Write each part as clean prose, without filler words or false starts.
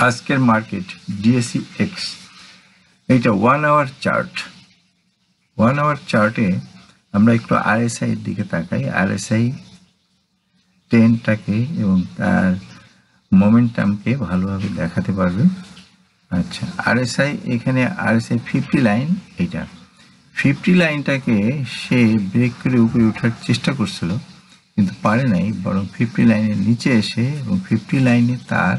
আজকের market DAC x, এইটা 1 hour chart. 1 hour চার্টে আমরা একটু আরএসআই এর দিকে তাকাই। আরএসআই ট্রেন্ডটাকে এবং তার মোমেন্টামকে ভালোভাবে দেখাতে পারবে। আচ্ছা, আরএসআই এখানে আরএসআই 50 লাইন, এইটা 50 লাইনটাকে সে ব্রেক করে উপরে ওঠার চেষ্টা করছিল, কিন্তু পারে নাই, বরং 50 লাইনের নিচে এসে এবং 50 লাইনে তার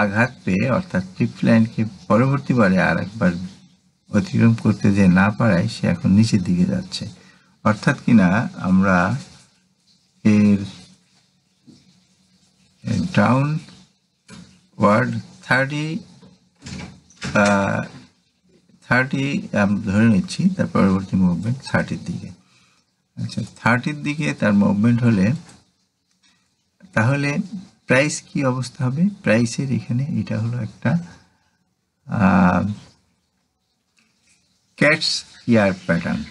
আঘাত পেয়ে, অর্থাৎ 50 লাইনকে পরবর্তীবারে আর একবার অতিক্রম করতে যে না পারায় সে এখন নিচের দিকে যাচ্ছে। অর্থাৎ কিনা আমরা এর ডাউন ওয়ার্ড 30 আমরা ধরে নিচ্ছি, তার পরবর্তী মুভমেন্ট 30-র দিকে। আচ্ছা, 30-র দিকে তার মুভমেন্ট হলে তাহলে প্রাইস কি অবস্থা হবে? প্রাইসের এখানে এটা হলো একটা ক্যাটস ইয়ার প্যাটার্ন।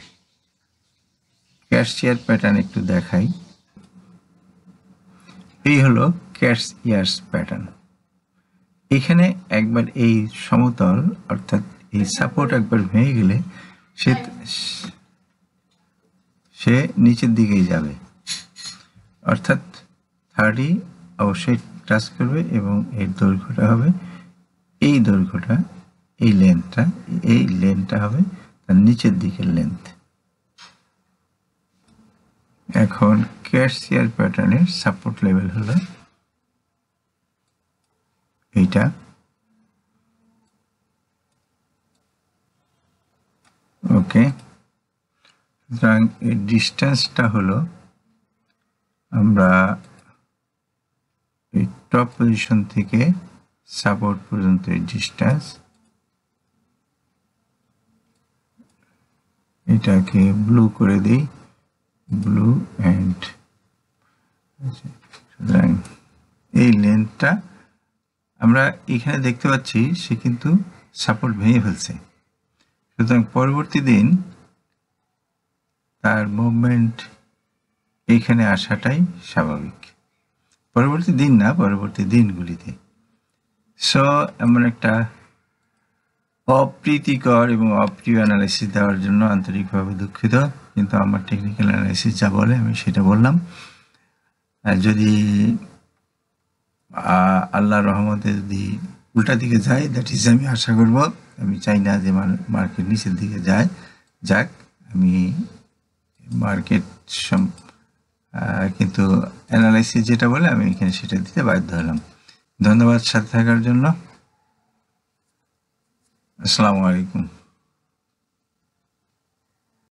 ক্যাটস ইয়ার প্যাটার্ন একটু দেখাই। এই হলো ক্যাটস ইয়ার্স প্যাটার্ন। এখানে একবার এই সমতল অর্থাৎ এই সাপোর্ট একবার ভেঙে গেলে সে নিচের দিকেই যাবে, অর্থাৎ 30 অবশ্যই টাচ করবে এবং এর দৈর্ঘ্যটা হবে এই দৈর্ঘ্যটা, এই লেন্থটা হবে তার নিচের দিকের লেন্থ। এখন ক্যাটস ইয়ার প্যাটার্নের সাপোর্ট লেভেল হলো এইটা। ওকে, সুতরাং এই ডিস্টেন্সটা হলো আমরা এই টপ পজিশন থেকে সাপোর্ট পর্যন্ত এই ডিস্টেন্স, এটাকে ব্লু করে দিই, ব্লু অ্যান্ড সুতরাং এই লেন্থটা আমরা এখানে দেখতে পাচ্ছি সে কিন্তু সাপোর্ট ভেঙে ফেলছে। সুতরাং পরবর্তী দিন তার মুভমেন্ট এইখানে আসাটাই স্বাভাবিক, পরবর্তী দিন না, পরবর্তী দিনগুলিতে। সো এমন একটা অপ্রীতিকর এবং অপ্রিয় অ্যানালাইসিস দেওয়ার জন্য আন্তরিকভাবে দুঃখিত, কিন্তু আমার টেকনিক্যাল অ্যানালাইসিস যা বলে আমি সেটা বললাম। আর যদি আল্লাহর রহমতে যদি উল্টা দিকে যায়, দ্যাট ইজ আমি আশা করব, আমি চাই না যে মার্কেট নিচের দিকে যাক। আমি মার্কেট কিন্তু অ্যানালাইসিস যেটা বলে আমি এখানে সেটা দিতে বাধ্য হলাম। ধন্যবাদ সাথে থাকার জন্য। আসসালামু আলাইকুম।